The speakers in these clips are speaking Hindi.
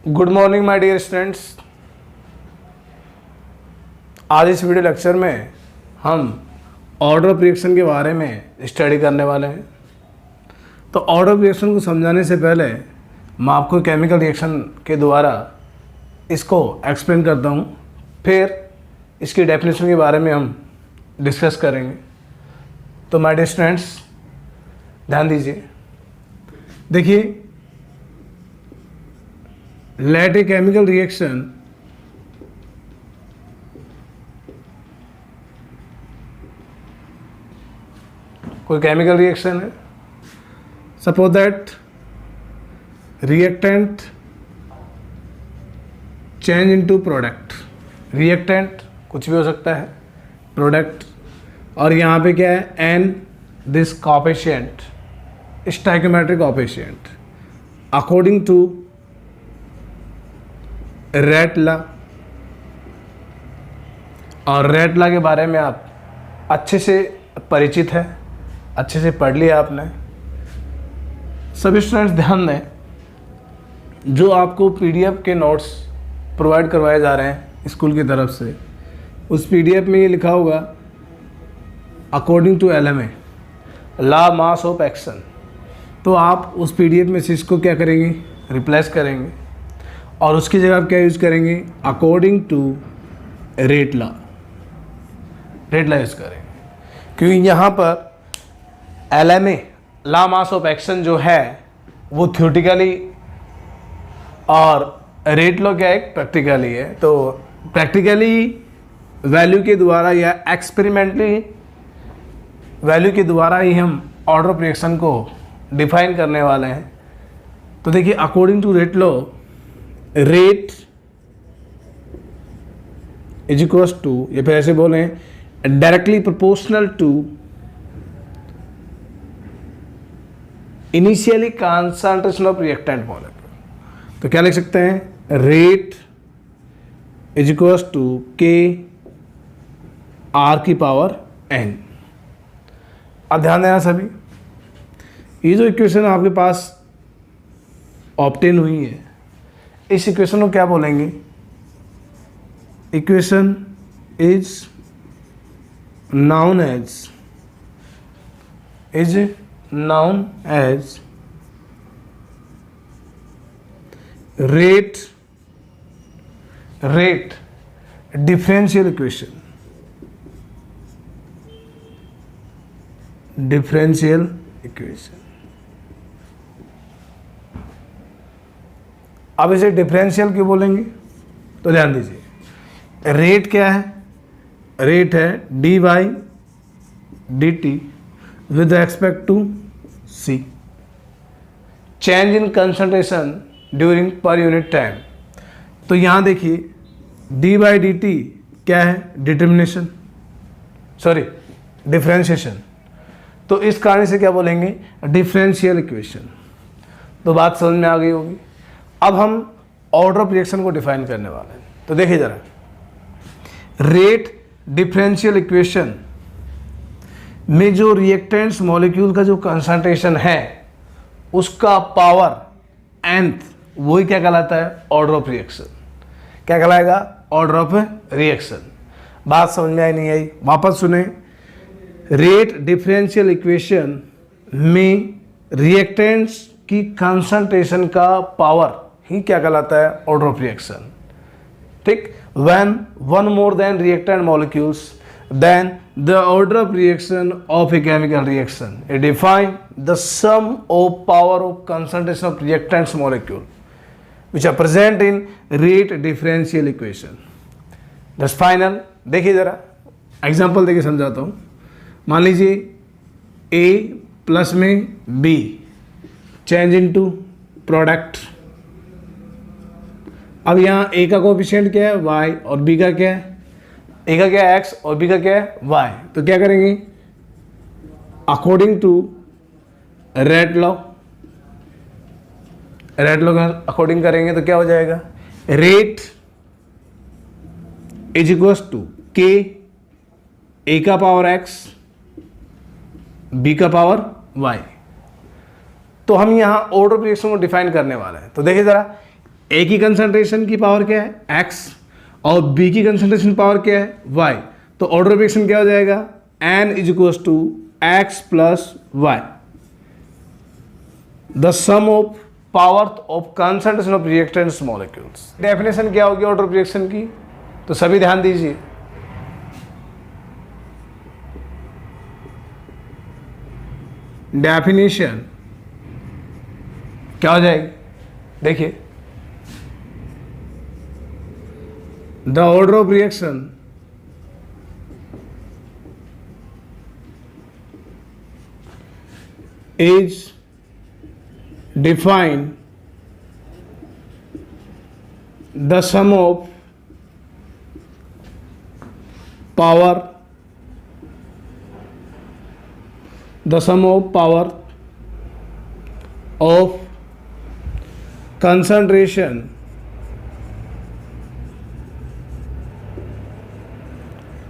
Good morning my dear students. आज इस वीडियो लेक्चर में हम ऑर्डर ऑफ रिएक्शन के बारे में स्टडी करने वाले हैं। तो ऑर्डर ऑफ रिएक्शन को समझाने से पहले मैं आपको केमिकल रिएक्शन के द्वारा इसको एक्सप्लेन करता हूँ, फिर इसकी डेफिनेशन के बारे में हम डिस्कस करेंगे। तो माय डियर स्टूडेंट्स ध्यान दीजिए। देखिए, let a chemical reaction कोई केमिकल रिएक्शन है। Suppose that reactant change into product. Reactant कुछ भी हो सकता है, प्रोडक्ट, और यहाँ पे क्या है, in this coefficient, stoichiometric coefficient according to rate law. और रेट लॉ के बारे में आप अच्छे से परिचित है, अच्छे से पढ़ लिया आपने। सभी स्टूडेंट्स ध्यान दें, जो आपको पीडीएफ के नोट्स प्रोवाइड करवाए जा रहे हैं स्कूल की तरफ से, उस पीडीएफ में ये लिखा होगा according to LMA, law mass of action. तो आप उस पीडीएफ में से इसको क्या करेंगे, रिप्लेस करेंगे और उसकी जगह आप क्या यूज़ करेंगे, according to rate law. Rate law use करेंगे क्योंकि यहाँ पर LMA, law mass of action जो है वो थ्योरेटिकली और रेट लॉ क्या है, प्रैक्टिकली है। तो प्रैक्टिकली वैल्यू के द्वारा या एक्सपेरिमेंटली वैल्यू के द्वारा ही हम ऑर्डर ऑफ रिएक्शन को डिफाइन करने वाले हैं। तो देखिए, according to rate law, rate is equals to, या फिर ऐसे बोलें, directly proportional to initially concentration of reactant molecule. तो क्या लिख सकते हैं, rate is equals to K R की पावर एन। अब ध्यान देना सभी, ये जो इक्वेशन आपके पास ऑब्टेन हुई है, इस इक्वेशन को क्या बोलेंगे, equation is known as rate differential equation. अब इसे डिफरेंशियल क्यों बोलेंगे, तो ध्यान दीजिए, रेट क्या है, रेट है D Y D T with expect to C, change in concentration during per unit time. तो यहाँ देखिए, डी बाई डी टी क्या है, डिफरेंशिएशन। तो इस कारण से क्या बोलेंगे, डिफरेंशियल इक्वेशन। तो बात समझ में आ गई होगी। अब हम ऑर्डर ऑफ रिएक्शन को डिफाइन करने वाले हैं। तो देखिए जरा, रेट डिफरेंशियल इक्वेशन में जो रिएक्टेंट्स मॉलिक्यूल का जो कंसंट्रेशन है उसका पावर nth, वही क्या कहलाता है, ऑर्डर ऑफ रिएक्शन। क्या कहलाएगा, ऑर्डर ऑफ रिएक्शन। बात समझ में आई नहीं आई, वापस सुने। रेट डिफरेंशियल इक्वेशन में रिएक्टेंट्स की कंसंट्रेशन का पावर ही क्या कहलाता है, ऑर्डर ऑफ रिएक्शन। ठीक, when one more than reactant molecules then the order of reaction of a chemical reaction it define the sum of power of concentration of reactants molecule which are present in rate differential equation. This final. देखिए जरा एग्जांपल देखिए, समझाता हूँ। मान लीजिए ए प्लस में बी चेंज इनटू प्रोडक्ट। अब यहाँ ए का कोएफिशिएंट क्या है, वाई, और बी का क्या है, ए का क्या है, एक्स, और बी का क्या है, वाई। तो क्या करेंगे, अकॉर्डिंग टू रेट लॉ का अकॉर्डिंग करेंगे तो क्या हो जाएगा, रेट इज इक्वल्स टू के ए का पावर एक्स बी का पावर वाई। तो हम यहाँ ऑर्डर ऑफ रिएक्शन को डिफाइन करने वाले हैं। तो देखिए जरा, ए की कंसंट्रेशन की पावर क्या है x और बी की कंसंट्रेशन पावर क्या है y, तो ऑर्डर ऑफ रिएक्शन क्या हो जाएगा n is equal to x plus y, the sum of power of concentration of reactants molecules. Definition क्या होगी ऑर्डर ऑफ रिएक्शन की, तो सभी ध्यान दीजिए। डेफिनेशन क्या हो जाएगी, देखिए, the order of reaction is defined the sum of power of concentration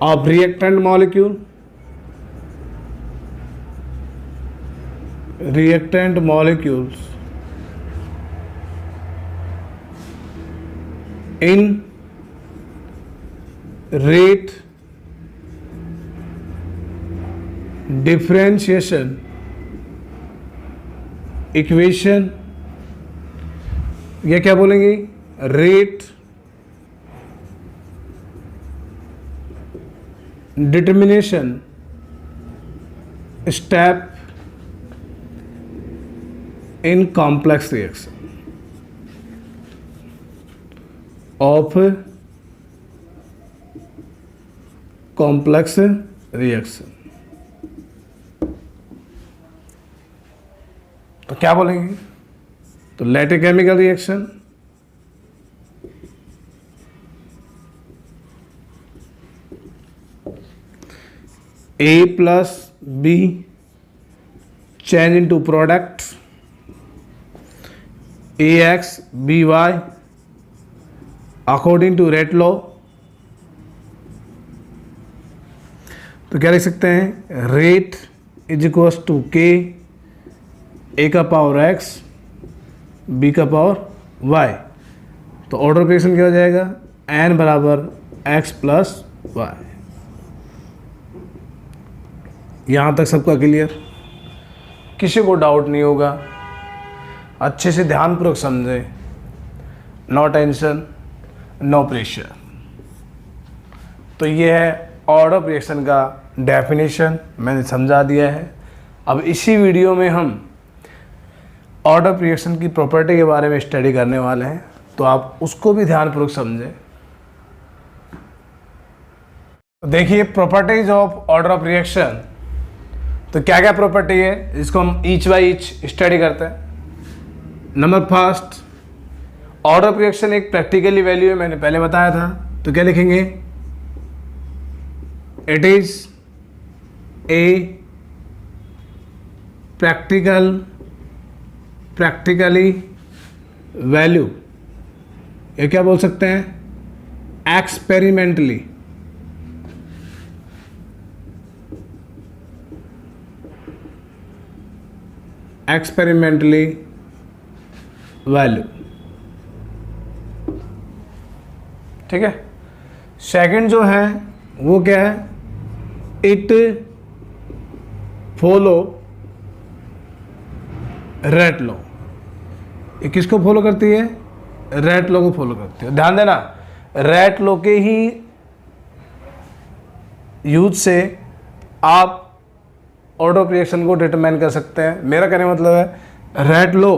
of reactant molecules in rate differentiation equation, ये क्या बोलेंगे, rate determination step in complex reaction of complex reaction, तो क्या बोलेंगे, तो let a chemical reaction A plus B change into product AX BY according to Rate law, तो क्या लिख सकते हैं, रेट इज इक्वल्स टू के, ए का पावर x बी का पावर y, तो ऑर्डर ऑफ रिएक्शन क्या हो जाएगा n बराबर x प्लस y। यहाँ तक सबका क्लियर, किसी को डाउट नहीं होगा, अच्छे से ध्यानपूर्वक समझे, नो टेंशन नो प्रेशर। तो ये है ऑर्डर ऑफ रिएक्शन का डेफिनेशन, मैंने समझा दिया है। अब इसी वीडियो में हम ऑर्डर ऑफ रिएक्शन की प्रॉपर्टी के बारे में स्टडी करने वाले हैं, तो आप उसको भी ध्यानपूर्वक समझें। देखिए properties of order of reaction, तो क्या क्या प्रॉपर्टी है जिसको हम ईच बाय ईच स्टडी करते हैं। Number first, order of reaction एक प्रैक्टिकली वैल्यू है, मैंने पहले बताया था, तो क्या लिखेंगे, it is a practically value, ये क्या बोल सकते हैं, एक्सपेरिमेंटली वैल्यू, ठीक है। सेकंड जो है वो क्या है, इट फॉलो रेट लॉ, ये किसको फॉलो करती है, रेट लॉ को फॉलो करती है। ध्यान देना, रेट लॉ के ही यूज से आप ऑर्डर ऑफ रिएक्शन को डिटरमाइन कर सकते हैं। मेरा कहने का मतलब है रेट लॉ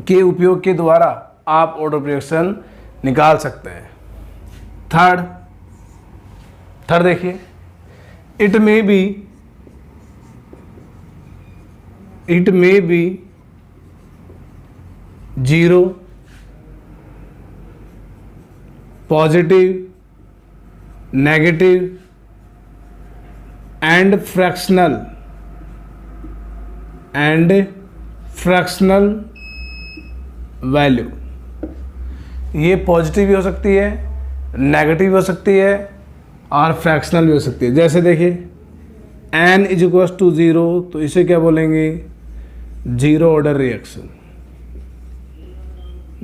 के उपयोग के द्वारा आप ऑर्डर ऑफ रिएक्शन निकाल सकते हैं। थर्ड देखिए, it may be zero, positive, negative and fractional value. ये पॉजिटिव भी हो सकती है, नेगेटिव भी हो सकती है और फ्रैक्शनल भी हो सकती है। जैसे देखिए n इज इक्वल्स टू 0, तो इसे क्या बोलेंगे, zero order reaction.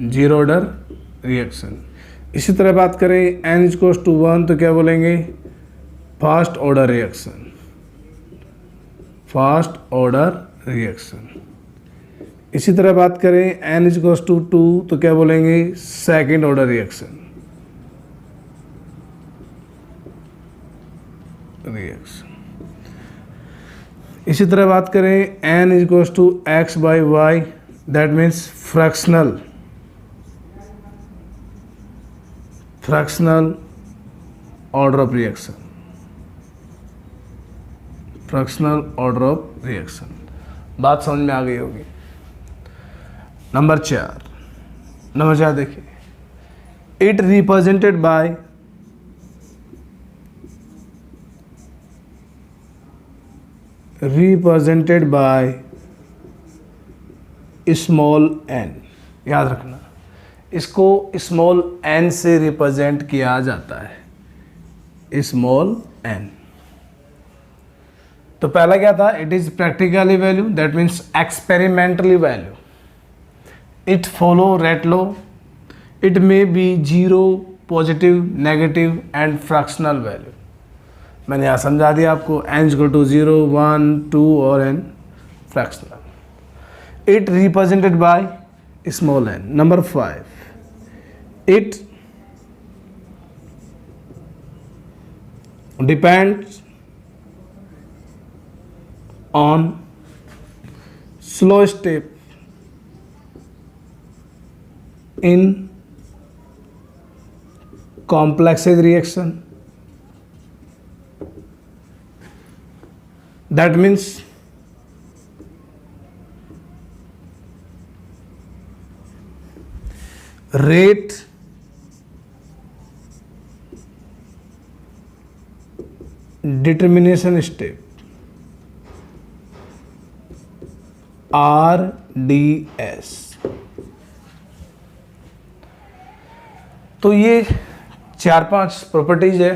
Zero order reaction. इसी तरह बात करें n=1 तो क्या बोलेंगे, first order reaction, first order reaction. इसी तरह बात करें n=2 तो क्या बोलेंगे, सेकंड ऑर्डर रिएक्शन, इसी तरह बात करें n=x/y, that means fractional order of reaction, fractional order of reaction. बात समझ में आ गई होगी। नंबर 4 देखिए, it represented by small n। याद रखना, इसको स्मॉल n से रिप्रेजेंट किया जाता है, स्मॉल n। तो पहला क्या था, it is practically value, that means experimentally value, it follow rate law, it may be 0, positive, negative and fractional value. मैंने यहाँ समझा दिया आपको, n=0, 1, 2 और n fractional. It represented by small n। Number 5, it depends on slow step in complex reaction, that means rate determination step, RDS। तो ये 4-5 प्रॉपर्टीज है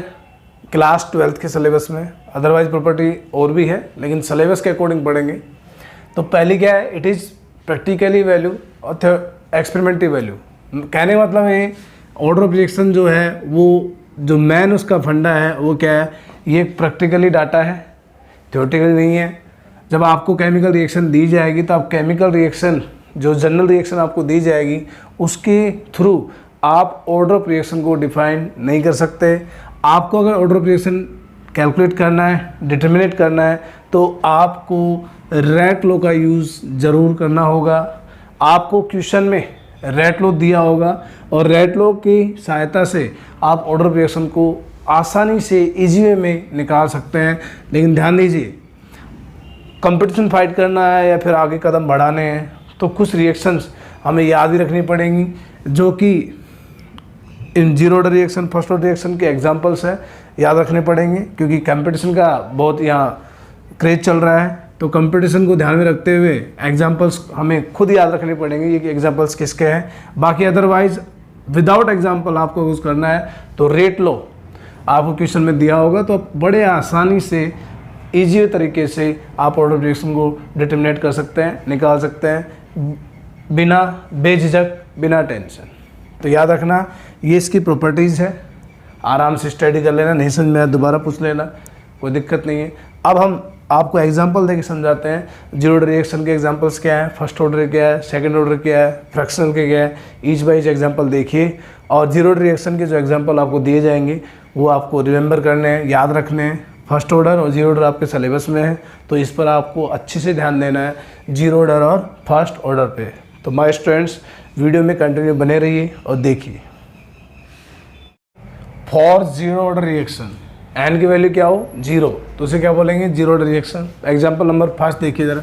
क्लास 12th के सिलेबस में, अदरवाइज प्रॉपर्टी और भी है लेकिन सिलेबस के अकॉर्डिंग पढ़ेंगे। तो पहली क्या है, इट इज़ प्रैक्टिकली वैल्यू और एक्सपेरिमेंटली वैल्यू। कहने का मतलब है ऑर्डर ऑफ रिएक्शन जो है वो जो मेन उसका फंडा है वो क्या है, ये प्रैक्टिकली डाटा है, थ्योरेटिकली नहीं है। जब आपको केमिकल रिएक्शन दी जाएगी तो आप केमिकल रिएक्शन जो जनरल रिएक्शन आपको दी जाएगी उसके थ्रू आप ऑर्डर ऑफ रिएक्शन को डिफाइन नहीं कर सकते। आपको अगर ऑर्डर ऑफ रिएक्शन कैलकुलेट करना है, डिटर्मिनेट करना है, तो आपको रेट लॉ का यूज़ ज़रूर करना होगा। आपको क्वेश्चन में रेट लॉ दिया होगा और रेट लॉ की सहायता से आप ऑर्डर ऑफ रिएक्शन को आसानी से ईजी वे में निकाल सकते हैं। लेकिन ध्यान दीजिए, कंपटीशन फाइट करना है या फिर आगे कदम बढ़ाने हैं तो कुछ रिएक्शंस हमें याद भी रखनी पड़ेंगी, जो कि in zero order reaction, first order reaction के एग्जांपल्स है, याद रखने पड़ेंगे क्योंकि कंपटीशन का बहुत यहाँ क्रेज चल रहा है। तो कंपटीशन को ध्यान में रखते हुए एग्जांपल्स हमें खुद याद रखने पड़ेंगे, ये एग्जांपल्स किसके हैं। बाकी अदरवाइज विदाउट एग्जांपल आपको यूज़ करना है तो रेट लो आपको क्वेश्चन में दिया होगा, तो आप बड़े आसानी से ईजी तरीके से आप ऑर्डर रिएक्शन को डिटर्मिनेट कर सकते हैं, निकाल सकते हैं बिना बेझिझक, बिना टेंशन। तो याद रखना ये इसकी प्रॉपर्टीज़ है, आराम से स्टडी कर लेना, नहीं समझ में आया दोबारा पूछ लेना, कोई दिक्कत नहीं है। अब हम आपको एग्जांपल देके समझाते हैं जीरो ऑर्डर रिएक्शन के एग्जांपल्स क्या है, फर्स्ट ऑर्डर क्या है, सेकंड ऑर्डर क्या है, फ्रैक्शनल के क्या है, ईच बाय ईच एग्जांपल देखिए। और जीरो ऑर्डर रिएक्शन के जो एग्जांपल आपको दिए जाएंगे वो आपको रिमेंबर करने हैं, याद रखने हैं। फर्स्ट ऑर्डर और जीरो ऑर्डर आपके सिलेबस में है, तो इस पर आपको अच्छे से ध्यान देना है, जीरो ऑर्डर और फर्स्ट ऑर्डर पे। तो माय स्टूडेंट्स वीडियो में कंटिन्यू बने रहिए और देखिए। For zero order reaction n की वैल्यू क्या हो, 0, तो उसे क्या बोलेंगे, zero order reaction. Example number 1 देखिए ज़रा,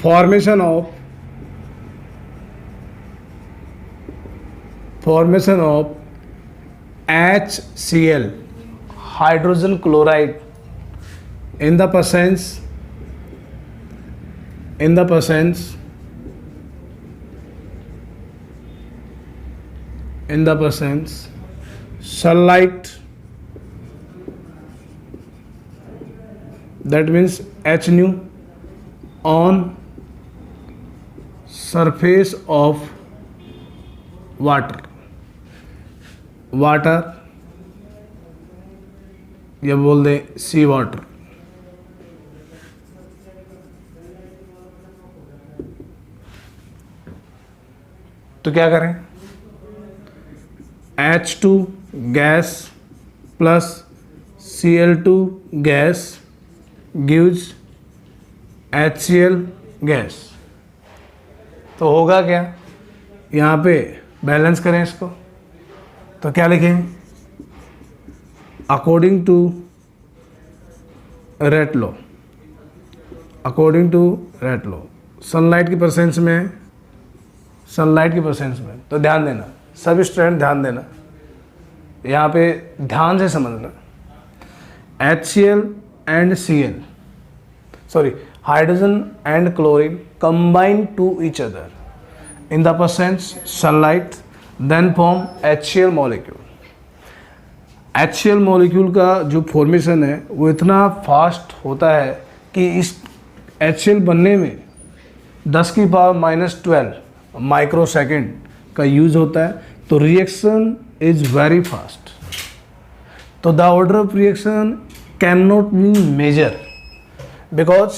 formation of HCl, hydrogen chloride, in the presence sunlight, that means H nu, on surface of water, water या बोल दें सी वाटर, तो क्या करें, H2 gas plus Cl2 gas gives HCl gas. तो होगा क्या, यहाँ पे बैलेंस करें इसको, तो क्या लिखें, according to rate law, according to rate law, sunlight की प्रेजेंस में, सनलाइट की प्रेजेंस में, तो ध्यान देना सभी स्टूडेंट, ध्यान देना यहाँ पे, ध्यान से समझना, HCl and Cl, sorry hydrogen and chlorine combine to each other in the presence sunlight, then form HCl molecule। HCl molecule का जो फॉर्मेशन है वो इतना फास्ट होता है कि इस HCl बनने में 10 की पावर -12 माइक्रोसेकंड का यूज होता है, तो रिएक्शन इज वेरी फास्ट। तो the order of reaction can not be measure because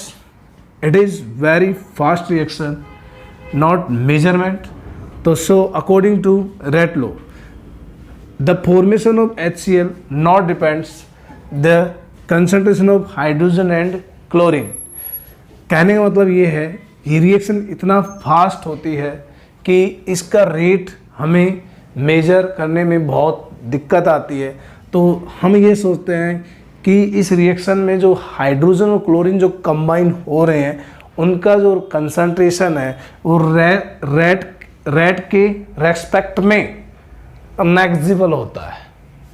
it is very fast reaction, not measurement. तो so according to rate law the formation of HCl not depends the concentration of hydrogen and chlorine। कहने का मतलब ये है ये रिएक्शन इतना फास्ट होती है कि इसका रेट हमें मेजर करने में बहुत दिक्कत आती है। तो हम ये सोचते हैं कि इस रिएक्शन में जो हाइड्रोजन और क्लोरीन जो कंबाइन हो रहे हैं उनका जो कंसंट्रेशन है वो रेट के रेस्पेक्ट में नेग्जिबल होता है।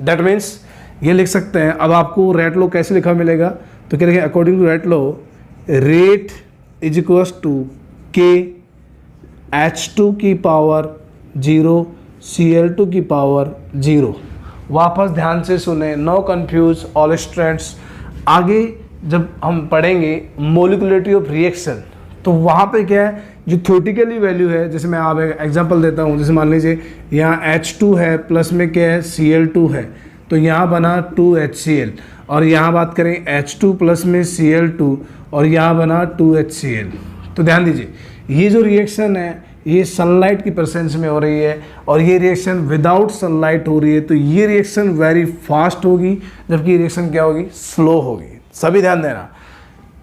दैट मीन्स ये लिख सकते हैं, अब आपको रेट लो कैसे लिखा मिलेगा, तो क्या लिखें, according to rate law rate is equals to K H2 की पावर 0 Cl2 की पावर 0। वापस ध्यान से सुने, नो कंफ्यूज ऑल स्टूडेंट्स। आगे जब हम पढ़ेंगे मोलिकुलरिटी ऑफ रिएक्शन तो वहाँ पे क्या है जो थ्योरेटिकली वैल्यू है, जैसे मैं आप एक एग्जांपल देता हूँ, जैसे मान लीजिए यहाँ H2 है प्लस में क्या है Cl2 है, तो यहाँ बना 2HCl, और यहाँ बात करें H2 प्लस में Cl2 और यहाँ बना 2HCl। तो ध्यान दीजिए ये जो रिएक्शन है ये सनलाइट की प्रेजेंस में हो रही है और ये रिएक्शन विदाउट सनलाइट हो रही है, तो ये रिएक्शन वेरी फास्ट होगी जबकि रिएक्शन क्या होगी, स्लो होगी। सभी ध्यान देना,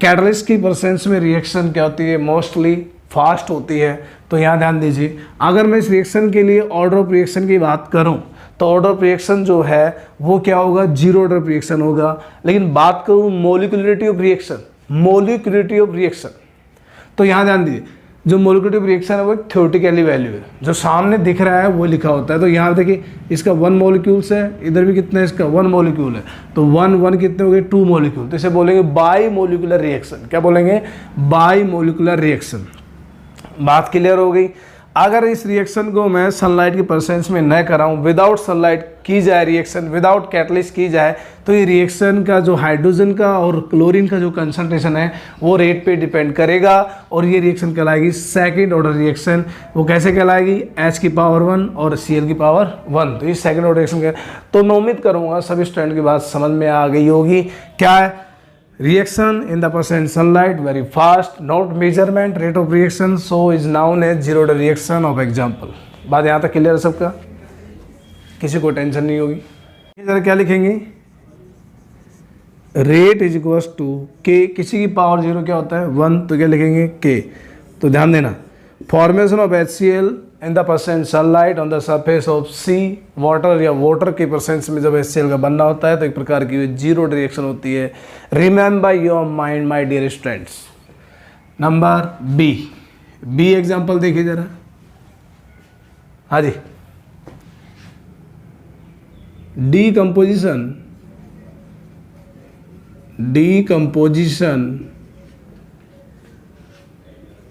कैटलिस्ट की प्रेजेंस में रिएक्शन क्या होती है, मोस्टली फास्ट होती है। तो यहाँ ध्यान दीजिए, अगर मैं इस रिएक्शन के लिए ऑर्डर ऑफ रिएक्शन की बात करूँ तो ऑर्डर ऑफ रिएक्शन जो है वो क्या होगा, जीरो ऑर्डर ऑफ रिएक्शन होगा। लेकिन बात करूँ molecularity of reaction, molecularity of reaction, तो यहाँ ध्यान दीजिए जो मोलिकुलरिटी ऑफ रिएक्शन है वो एक थ्योरेटिकली वैल्यू है, जो सामने दिख रहा है वो लिखा होता है। तो यहाँ देखिए इसका 1 मॉलिक्यूल्स है, इधर भी कितना है, इसका 1 मॉलिक्यूल है, तो 1 कितने हो गए, 2 मॉलिक्यूल। तो इसे बोलेंगे बाई मोलिकुलर रिएक्शन। क्या बोलेंगे, बाई मोलिकुलर रिएक्शन। बात क्लियर हो गई। अगर इस रिएक्शन को मैं सनलाइट की प्रेजेंस में न कराऊं, विदाउट सनलाइट की जाए रिएक्शन, विदाउट कैटलिस्ट की जाए, तो ये रिएक्शन का जो हाइड्रोजन का और क्लोरीन का जो कंसंट्रेशन है वो रेट पे डिपेंड करेगा और ये रिएक्शन कहलाएगी सेकंड ऑर्डर रिएक्शन। वो कैसे कहलाएगी, H की पावर 1 और Cl की पावर 1। तो ये सेकंड ऑर्डर रिएक्शन। तो मैं उम्मीद करूँगा सभी स्टूडेंट की बात समझ में आ गई होगी। क्या है, reaction in the present sunlight very fast, not measurement, rate of reaction so is known as zero order reaction of example। बात यहाँ तक क्लियर है सबका, किसी को टेंशन नहीं होगी। इधर क्या लिखेंगे, रेट इज इक्वल्स टू के, किसी की पावर 0 क्या होता है 1, तो क्या लिखेंगे के। तो ध्यान देना, formation of HCl in the presence sunlight on the surface of sea water, या वाटर के परसेंस में जब HCl का बनना होता है तो एक प्रकार की जीरो रिएक्शन होती है। Remember your mind my dear students. Number B example देखिए जरा। हाँ जी, डीकम्पोजिशन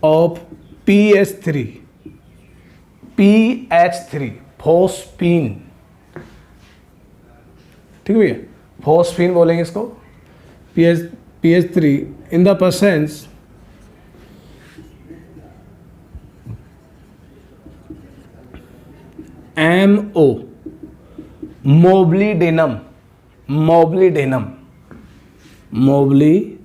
ऑफ PH3 फॉस्फीन। ठीक है भैया, फॉस्फीन बोलेंगे इसको, PH3 in the presence MO, मोब्लिडेनम, मोब्लिडेनम, मोब्लिडेनम।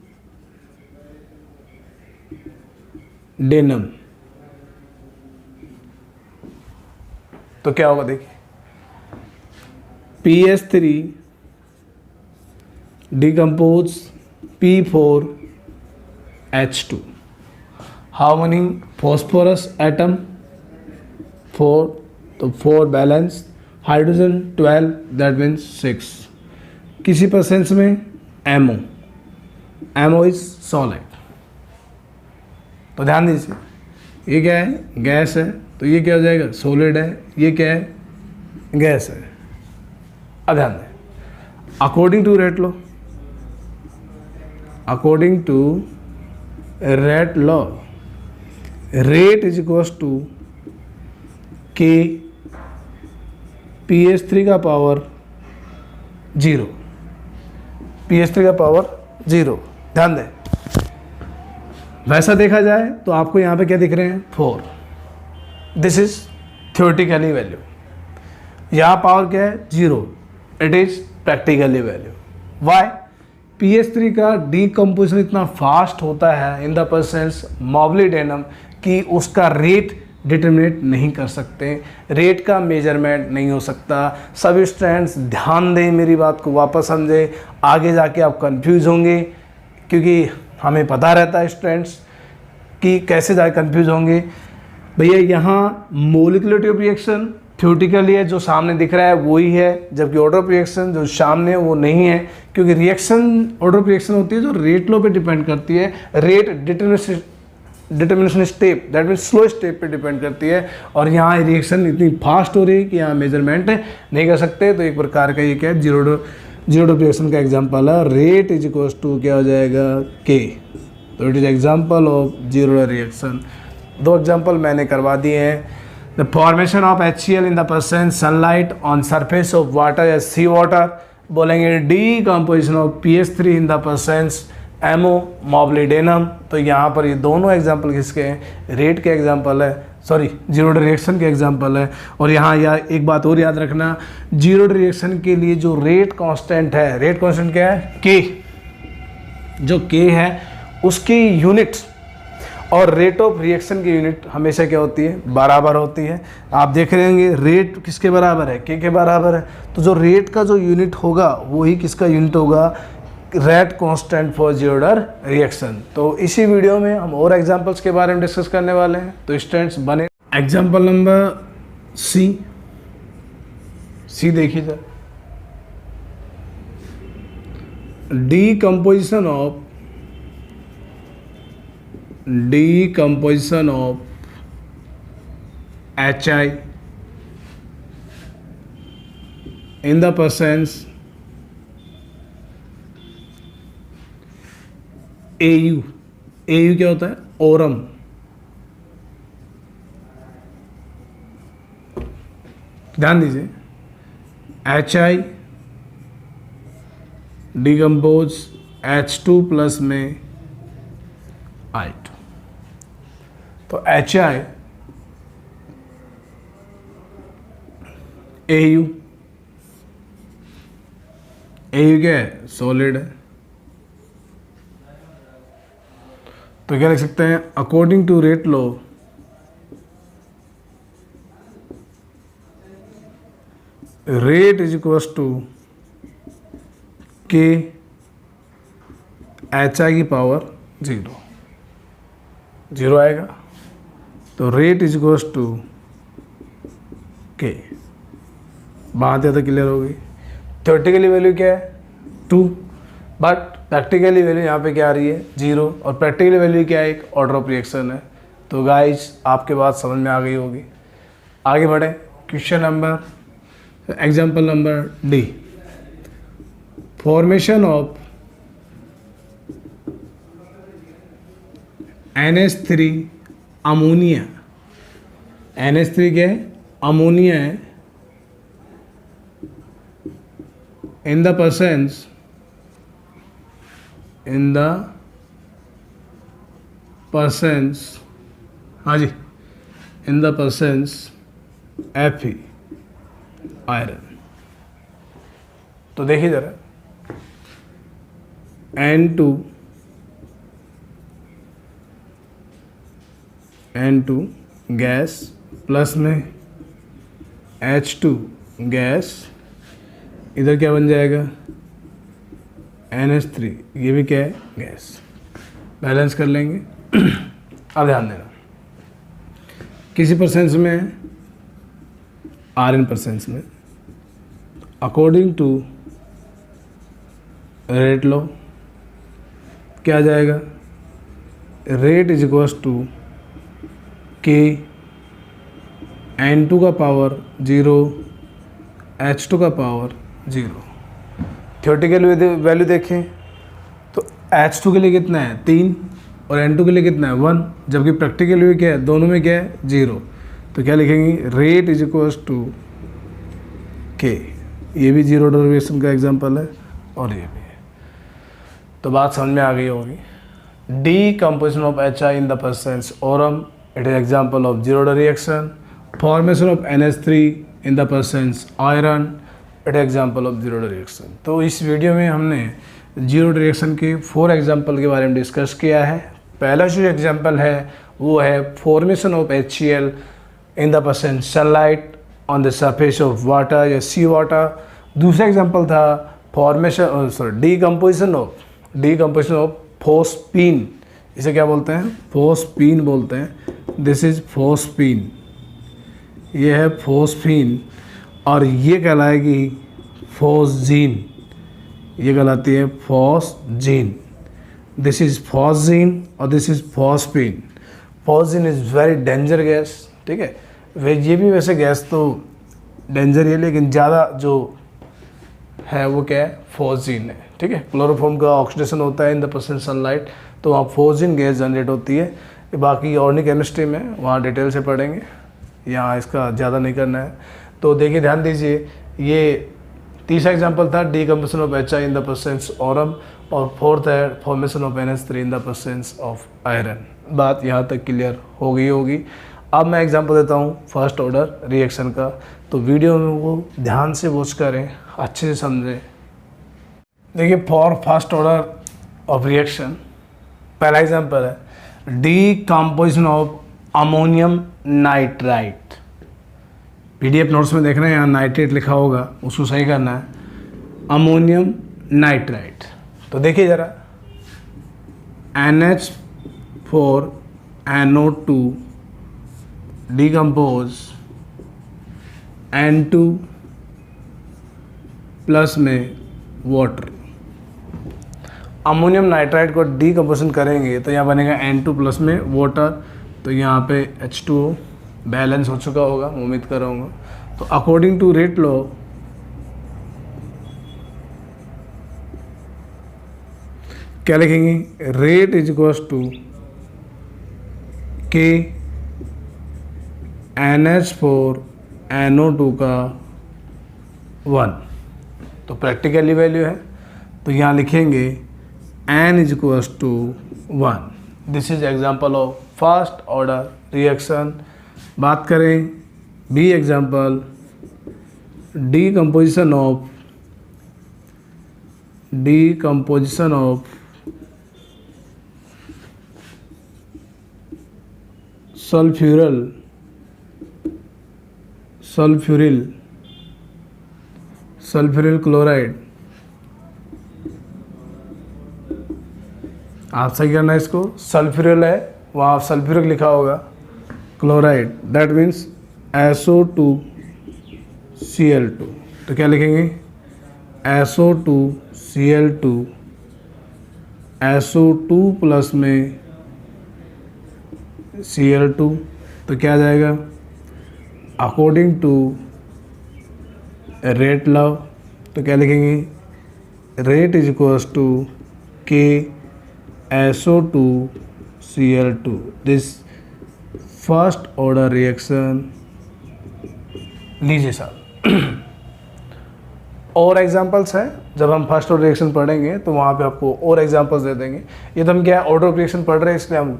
तो क्या होगा देखिए, PS3 decompose P4H2। How many phosphorus atom? 4, तो 4 बैलेंस, हाइड्रोजन 12, दैट मीन्स 6। किसी परसेंस में MO, MO इज सॉलिड। तो ध्यान दीजिए, ये क्या है? गैस है, तो ये क्या हो जाएगा? सॉलिड है। ये क्या है? गैस है। अब ध्यान दें, according to rate law, according to rate law, rate is equals to K PS3 का पावर 0, PS3 का पावर 0। ध्यान दें, वैसा देखा जाए तो आपको यहाँ पे क्या दिख रहे हैं? 4। This is theoretically value. यहाँ पावर क्या है? 0। It is practically value. Why? PS3 का डीकम्पोजिशन इतना फास्ट होता है इन द परसेंस मोब्लिडेनम कि उसका रेट डिटरमिनेट नहीं कर सकते, रेट का मेजरमेंट नहीं हो सकता। सभी स्टूडेंट्स ध्यान दें, मेरी बात को वापस समझें, आगे जाके आप कंफ्यूज होंगे, क्योंकि हमें पता रहता है स्टूडेंट्स कि कैसे जाके कंफ्यूज होंगे। भैया यहाँ मोलिकुलरिटी ऑफ रिएक्शन थ्योरेटिकली है, जो सामने दिख रहा है वही है, जबकि ऑर्डर ऑफ रिएक्शन जो सामने है वो नहीं है, क्योंकि रिएक्शन ऑर्डर ऑफ रिएक्शन होती है जो रेट लॉ पे डिपेंड करती है। Rate determination step, that means slow step पे डिपेंड करती है, और यहाँ रिएक्शन इतनी फास्ट हो रही है कि यहाँ मेजरमेंट नहीं कर सकते। तो एक प्रकार का ये क्या है? जीरो रिएक्शन का एग्जांपल है। रेट इज इक्वल्स टू क्या हो जाएगा? K। तो it is example of zero reaction. 2 example मैंने करवा दिए हैं। The formation of HCl in the presence sunlight on surface of water या सी वाटर, बोलेंगे decomposition of PS3 in the presence MO, molybdenum. तो यहाँ पर ये दोनों एग्जांपल किसके हैं? रेट के एग्जांपल है, सॉरी जीरो रिएक्शन के एग्जांपल है। और यहाँ एक बात और याद रखना, जीरो रिएक्शन के लिए जो रेट कांस्टेंट है, रेट कांस्टेंट क्या है? K। जो K है उसकी यूनिट और रेट ऑफ रिएक्शन की यूनिट हमेशा क्या होती है? बराबर होती है। आप देख रहे होंगे रेट किसके बराबर है? K के बराबर है। तो जो रेट का जो यूनिट होगा वही किसका यूनिट होगा? Rate constant for zero reaction. तो इसी वीडियो में हम और एग्जांपल्स के बारे में डिस्कस करने वाले हैं, तो स्टूडेंट्स बने। एग्जांपल नंबर सी देखिए sir, decomposition of HI in the presence AU क्या होता है? ओरम। ध्यान दीजिए, HI डिकम्पोज H2 प्लस में I2। तो HI AU क्या है? सॉलिड है। तो क्या लिख सकते हैं? According to rate law, rate is equals to K HI की पावर 0 आएगा। तो rate is equals to K। बात ज़्यादा क्लियर हो गई। थ्योरेटिकली वैल्यू क्या है? 2, बट प्रैक्टिकली वैल्यू यहाँ पे क्या आ रही है? 0। और प्रैक्टिकली वैल्यू क्या है? एक ऑर्डर ऑफ रिएक्शन है। तो गाइस आपके बात समझ में आ गई होगी। आगे बढ़े, question number, example number D। Formation of NH3 ammonia, NH3 क्या है? अमोनिया है। इन द परसेंस हाँ जी, इन द परसेंस Fe। आयरन। तो देखिए ज़रा, N2 गैस प्लस में H2 गैस, इधर क्या बन जाएगा NH3, ये भी क्या है गैस। बैलेंस कर लेंगे। अब ध्यान देना, किसी परसेंट्स में Rn% में, अकॉर्डिंग टू रेट लॉ क्या आ जाएगा, रेट इज इक्वल्स टू के N2 का पावर 0 H2 का पावर 0। थ्योरेटिकल वैल्यू देखें तो H2 के लिए कितना है 3 और N2 के लिए कितना है 1, जबकि प्रैक्टिकल वैल्यू क्या है, दोनों में क्या है 0। तो क्या लिखेंगे, रेट इज इक्वल्स टू के, ये भी जीरो डेरिवेशन का एग्जांपल है और ये भी है। तो बात समझ में आ गई होगी। Decomposition of HI in the presence aurum, it is example of zero reaction. Formation of NH3 in the presence iron, it is example of zero reaction. तो इस वीडियो में हमने जीरो रिएक्शन के 4 एग्जाम्पल के बारे में डिस्कस किया है। पहला जो एग्जाम्पल है वो है formation of HCl in the presence sunlight on the surface of water या सी वाटर। दूसरा एग्जाम्पल था फॉर्मेशन डीकम्पोजिशन ऑफ फोस्फीन, इसे क्या बोलते हैं, फोस्फीन बोलते हैं। दिस इज फोस्फीन, ये है फोस्फीन और ये कहलाएगी फोस्जीन, ये कहलाती है फोस्जीन। दिस इज फोस्जीन और this is phosphine. Phosgene is very danger gas, ठीक है। ये भी वैसे गैस तो डेंजर है, लेकिन ज़्यादा जो है वो क्या है, फोस्जीन है, ठीक है। क्लोरोफॉर्म का ऑक्सीडेशन होता है इन द प्रेजेंस सनलाइट, तो वहाँ फोस्जीन गैस जनरेट होती है। बाकी ऑर्गेनिक केमिस्ट्री में वहाँ डिटेल से पढ़ेंगे, यहाँ इसका ज़्यादा नहीं करना है। तो देखिए, ध्यान दीजिए, ये तीसरा एग्जांपल था decomposition of HI in the presence Aurum, और फोर्थ है formation of NH3 in the presence of iron. बात यहाँ तक क्लियर हो गई होगी। अब मैं एग्जांपल देता हूँ फर्स्ट ऑर्डर रिएक्शन का, तो वीडियो में वो ध्यान से वॉच करें, अच्छे से समझें। देखिए, for first order of reaction पहला एग्जांपल है decomposition of ammonium nitrite. PDF notes में देख रहे हैं, यहाँ नाइट्रेट लिखा होगा, उसको सही करना है, अमोनियम नाइट्राइट। तो देखिए ज़रा, NH4NO2 डिकम्पोज N2 प्लस में वाटर। अमोनियम नाइट्राइट को डीकम्पोजिशन करेंगे तो यहाँ बनेगा N2 प्लस में वाटर, तो यहाँ पे H2O बैलेंस हो चुका होगा, उम्मीद कर रहा हूँ। तो अकॉर्डिंग टू रेट लॉ क्या लिखेंगे, रेट इज इक्वल्स टू के NH4NO2 का 1। तो प्रैक्टिकली वैल्यू है, तो यहाँ लिखेंगे N is equals to 1। This is example of first order reaction. बात करें B example, decomposition of sulphuryl chloride. आप सही करना है इसको, सल्फ्यूरिल है, वहाँ सल्फ्यूरिक लिखा होगा, क्लोराइड, दैट मीन्स SO2Cl2। तो क्या लिखेंगे, SO2Cl2, SO2 प्लस में Cl2, तो क्या आ जाएगा, अकॉर्डिंग टू रेट लॉ, तो क्या लिखेंगे, रेट इज इक्वल्स टू के SO2Cl2। This first order reaction. लीजिए साहब, और एग्जांपल्स हैं, जब हम फर्स्ट ऑर्डर रिएक्शन पढ़ेंगे तो वहाँ पे आपको और एग्जांपल्स दे देंगे। ये तो हम क्या है, ऑर्डर ऑफ रिएक्शन पढ़ रहे हैं, इसलिए हम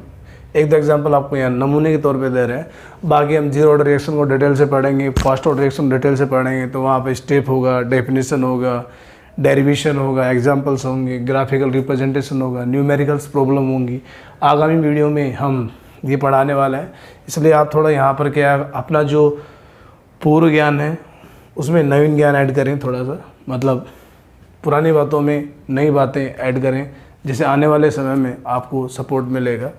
एक दो एग्जांपल आपको यहाँ नमूने के तौर पे दे रहे हैं, बाकी हम जीरो ऑर्डर रिएक्शन को डिटेल से पढ़ेंगे, फर्स्ट ऑर्डर रिएक्शन डिटेल से पढ़ेंगे। तो वहाँ पे स्टेप होगा, डेफिनेशन होगा, डेरिवेशन होगा, एग्जांपल्स होंगे, ग्राफिकल रिप्रेजेंटेशन होगा, न्यूमेरिकल्स प्रॉब्लम होंगी। आगामी वीडियो में हम ये पढ़ाने वाला है, इसलिए आप थोड़ा यहाँ पर क्या अपना जो पूर्व ज्ञान है उसमें नवीन ज्ञान ऐड करें, थोड़ा सा मतलब पुरानी बातों में नई बातें ऐड करें, जिससे आने वाले समय में आपको सपोर्ट मिलेगा।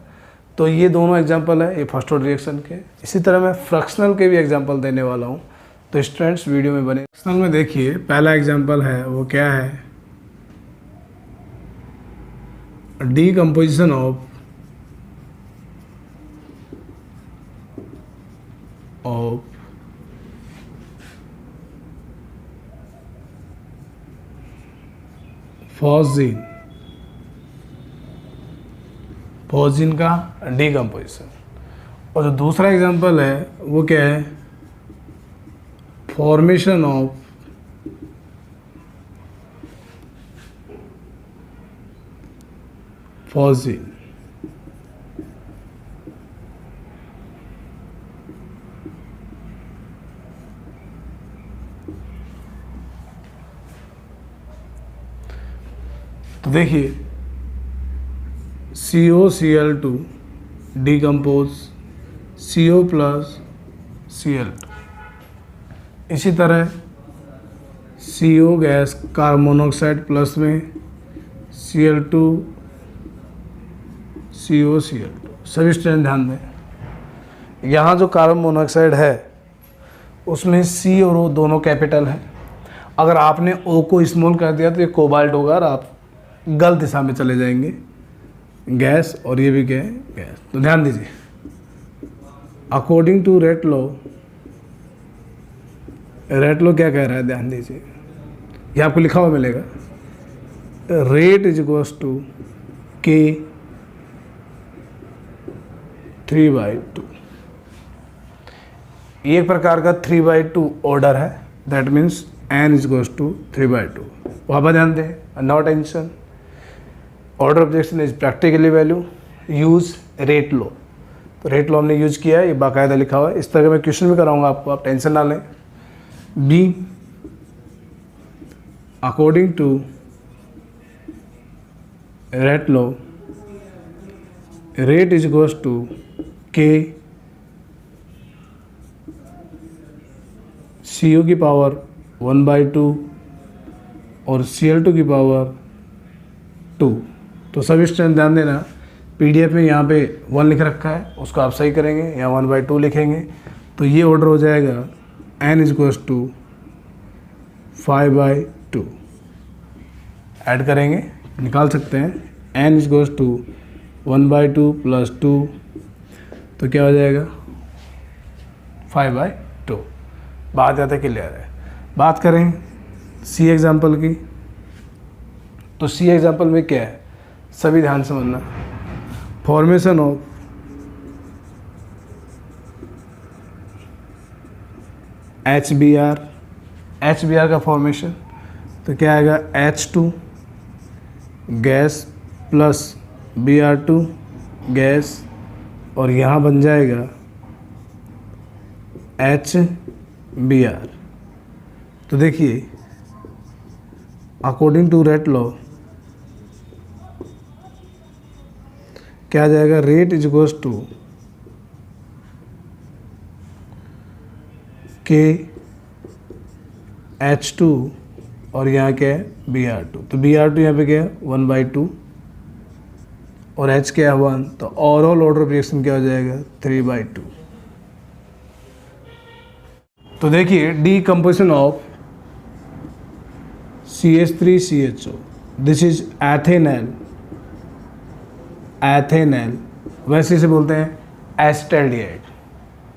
तो ये दोनों एग्जांपल है, ये फर्स्ट ऑर्डर रिएक्शन के। इसी तरह मैं फ्रैक्शनल के भी एग्जांपल देने वाला हूँ, तो स्टूडेंट्स वीडियो में बने। फ्रैक्शनल में देखिए पहला एग्जांपल है वो क्या है, डीकम्पोजिशन ऑफ फॉस्जीन का डीकम्पोजिशन। और जो दूसरा एग्जांपल है वो क्या है, फॉर्मेशन ऑफ फॉस्जीन। तो देखिए COCl2 decompose CO plus Cl2। इसी तरह CO gas carbon monoxide plus में Cl2 COCl2। सभी स्टूडेंट ध्यान दें, यहाँ जो कार्बन मोनोऑक्साइड है उसमें C और O दोनों कैपिटल है। अगर आपने O को स्मॉल कर दिया तो ये कोबाल्ट होगा और आप गलत दिशा में चले जाएंगे, गैस, और ये भी क्या है, गैस। तो ध्यान दीजिए, अकॉर्डिंग टू रेट लॉ क्या कह रहा है, ध्यान दीजिए, ये आपको लिखा हुआ मिलेगा, rate is equals to K 3/2। ये एक प्रकार का 3/2 ऑर्डर है, that means N is equals to 3/2। वहाँ पर ध्यान दें, no tension. Order of reaction is practically value, use rate law. तो रेट लॉ हमने यूज किया है, ये बाकायदा लिखा हुआ है। इस तरह का मैं क्वेश्चन भी कराऊंगा आपको, आप टेंशन ना लें। B, according to rate law rate is equals to K CO की पावर 1/2 और Cl2 की पावर 2। तो सभी स्टूडेंट ध्यान देना, PDF में यहाँ पे 1 लिख रखा है, उसको आप सही करेंगे, या 1/2 लिखेंगे। तो ये ऑर्डर हो जाएगा N is equals to 5/2। Add करेंगे, निकाल सकते हैं, N is equals to 1/2 plus 2, तो क्या हो जाएगा 5/2। बात ज़्यादा क्लियर है। बात करें C एग्जाम्पल की, तो C एग्जाम्पल में क्या है, सभी ध्यान समझना, फॉर्मेशन ऑफ HBr का फॉर्मेशन, तो क्या आएगा H2 gas plus Br2 gas, और यहाँ बन जाएगा HBr। तो देखिए अकॉर्डिंग टू रेट लॉ क्या आ जाएगा, rate is equals to K H2 और यहाँ क्या है Br2। तो Br2 यहाँ पे क्या है 1/2 और H क्या है 1, तो ओवरऑल ऑर्डर ऑफ रिएक्शन क्या हो जाएगा 3/2। तो देखिए decomposition of CH3CHO, this is ethanal, वैसे इसे बोलते हैं एसिटाल्डिहाइड।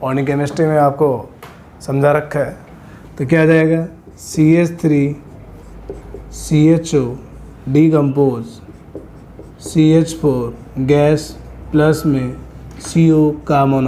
ऑर्गेनिक केमिस्ट्री में आपको समझा रखा है। तो क्या आ जाएगा CH3CHO decompose CH4 gas plus में CO का मोनो